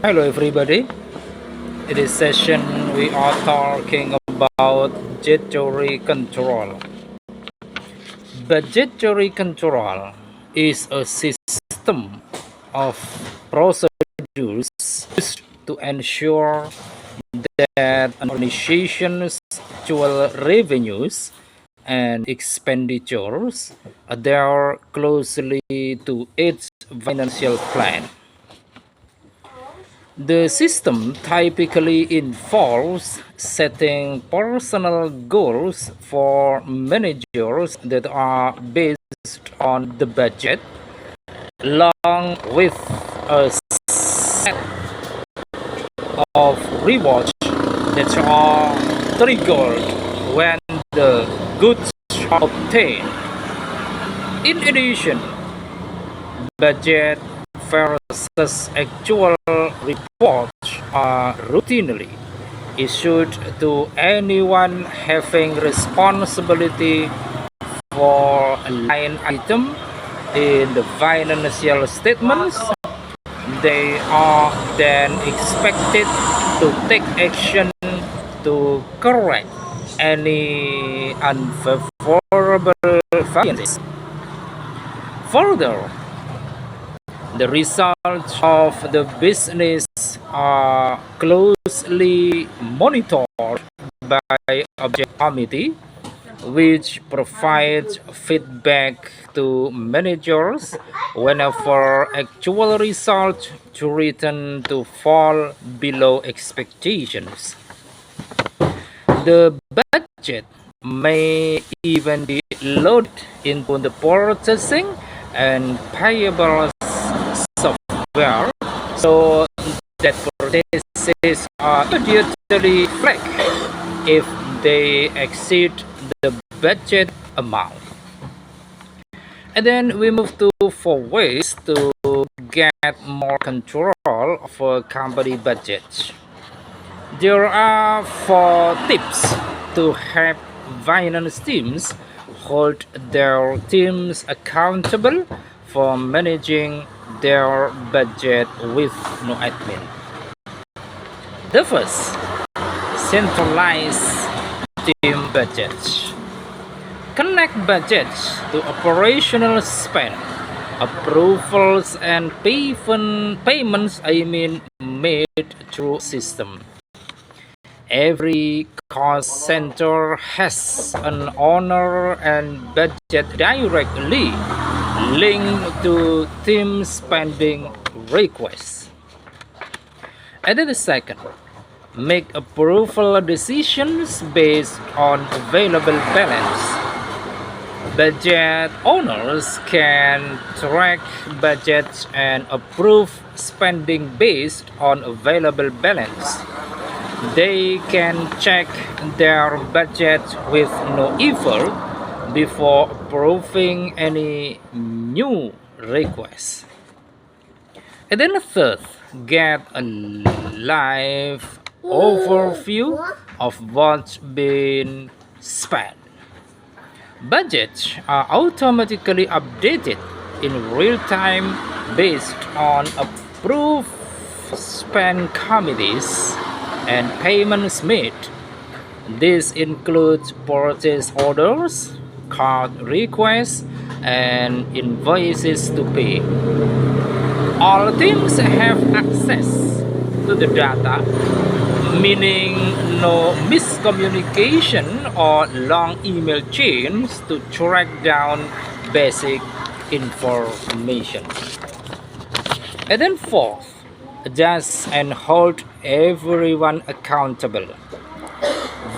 Hello, everybody. In this session, we are talking about budgetary control. Budgetary control is a system of procedures used to ensure that an organization's actual revenues and expenditures adhere closely to its financial plan. The system typically involves setting personal goals for managers that are based on the budget, along with a set of rewards that are triggered when the goods are obtained. In addition, budget versus actual reports are routinely issued to anyone having responsibility for a line item in the financial statements. They are then expected to take action to correct any unfavorable variances. Further, the results of the business are closely monitored by object committee, which provides feedback to managers whenever actual results to return to fall below expectations. The budget may even be loaded into the purchasing and payables software so that purchases are immediately flagged if they exceed the budget amount. And then we move to 4 ways to get more control over company budgets. There are 4 tips to help finance teams hold their teams accountable for managing their budget with no admin. The first, centralize team budgets. Connect budgets to operational spend, approvals, and payments made through system. Every cost center has an owner and budget directly linked to team spending requests. And then the second, make approval decisions based on available balance. Budget owners can track budgets and approve spending based on available balance. They can check their budget with no effort before approving any new requests. And then the third, get a live overview of what's been spent. Budgets are automatically updated in real time based on approved spend committees and payments made. This includes purchase orders, card requests, and invoices to pay. All teams have access to the data, meaning no miscommunication or long email chains to track down basic information. And then fourth, adjust and hold everyone accountable.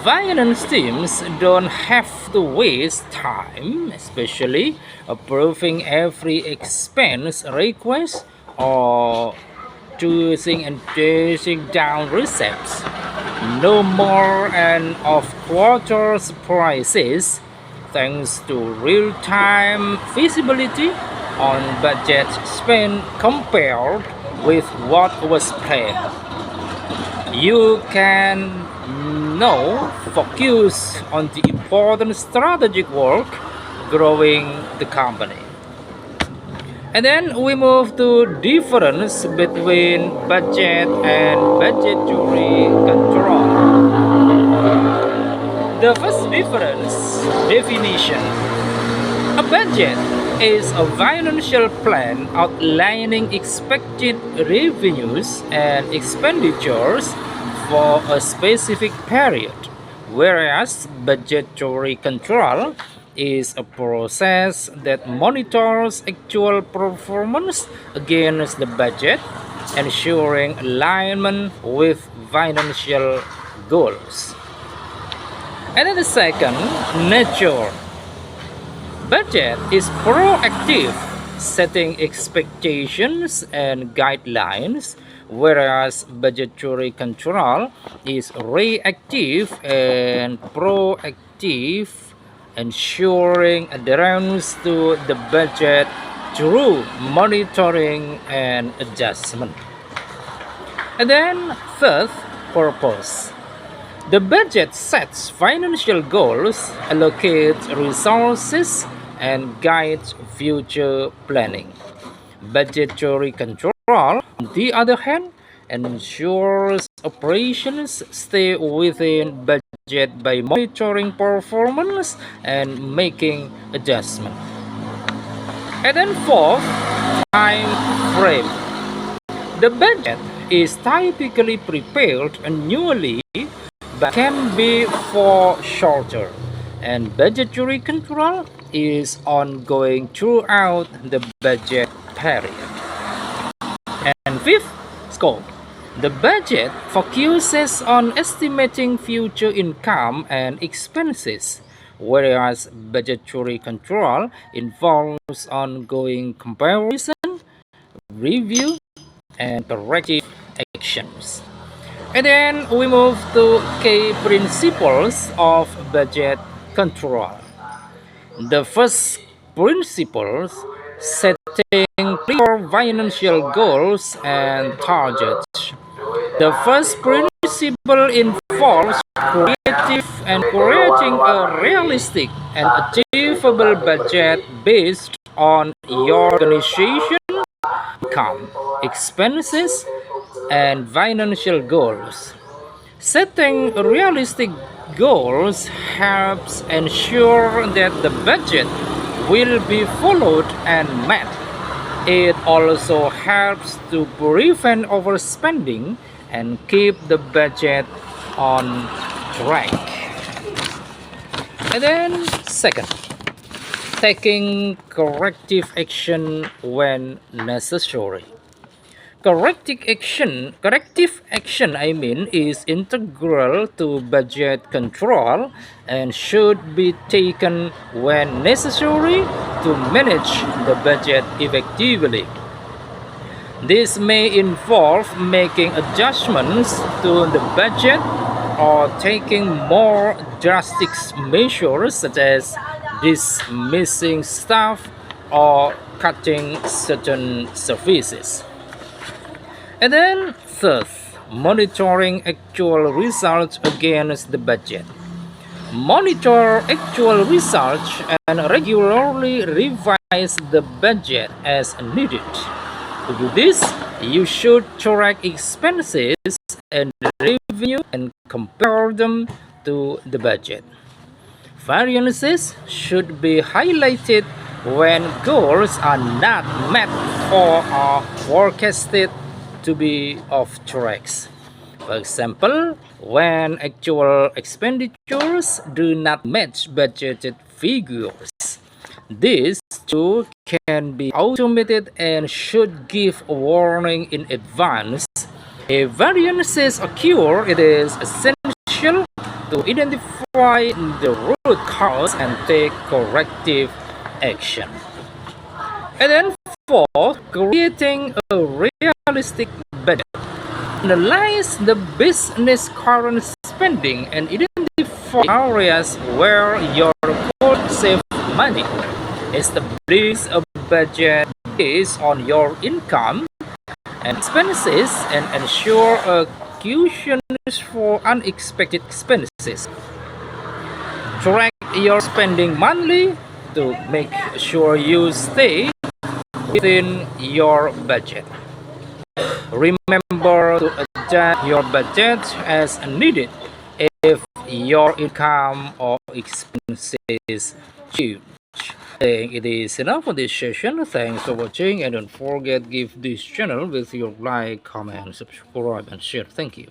Finance teams don't have to waste time, especially approving every expense request or choosing and chasing down receipts. No more end of quarter prices thanks to real-time visibility on budget spend compared with what was planned. You can now focus on the important strategic work growing the company. And then we move to difference between budget and budgetary control. The first difference definition. A budget is a financial plan outlining expected revenues and expenditures for a specific period, whereas budgetary control is a process that monitors actual performance against the budget, ensuring alignment with financial goals. And then the second, nature. Budget is proactive, setting expectations and guidelines, whereas budgetary control is reactive and proactive, ensuring adherence to the budget through monitoring and adjustment. And then, third, purpose. The budget sets financial goals, allocates resources, and guides future planning. Budgetary control, on the other hand, ensures operations stay within budget by monitoring performance and making adjustments. And then fourth, time frame. The budget is typically prepared annually but can be for shorter, and budgetary control is ongoing throughout the budget period. And fifth, scope. The budget focuses on estimating future income and expenses, whereas budgetary control involves ongoing comparison, review, and corrective actions. And then we move to key principles of budget control. The first principle, setting clear financial goals and targets. The first principle involves creating a realistic and achievable budget based on your organization income, expenses, and financial goals. Setting realistic goals helps ensure that the budget will be followed and met. It also helps to prevent overspending and keep the budget on track. And then, second, taking corrective action when necessary. Corrective action, is integral to budget control and should be taken when necessary to manage the budget effectively. This may involve making adjustments to the budget or taking more drastic measures such as dismissing staff or cutting certain services. And then third, monitoring actual results against the budget. Monitor actual results and regularly revise the budget as needed. To do this, you should track expenses and revenue and compare them to the budget. Variances should be highlighted when goals are not met or are forecasted to be off tracks. For example, when actual expenditures do not match budgeted figures. This too can be automated and should give a warning in advance. If variances occur, it is essential to identify the root cause and take corrective action. And then fourth, creating a realistic budget. Analyze the business current spending and identify areas where you could save money. Establish a budget based on your income and expenses and ensure a cushion for unexpected expenses. Track your spending monthly to make sure you stay within your budget. Remember to adjust your budget as needed if your income or expenses change. I think it is enough for this session. Thanks for watching, and don't forget give this channel with your like, comment, subscribe and share. Thank you.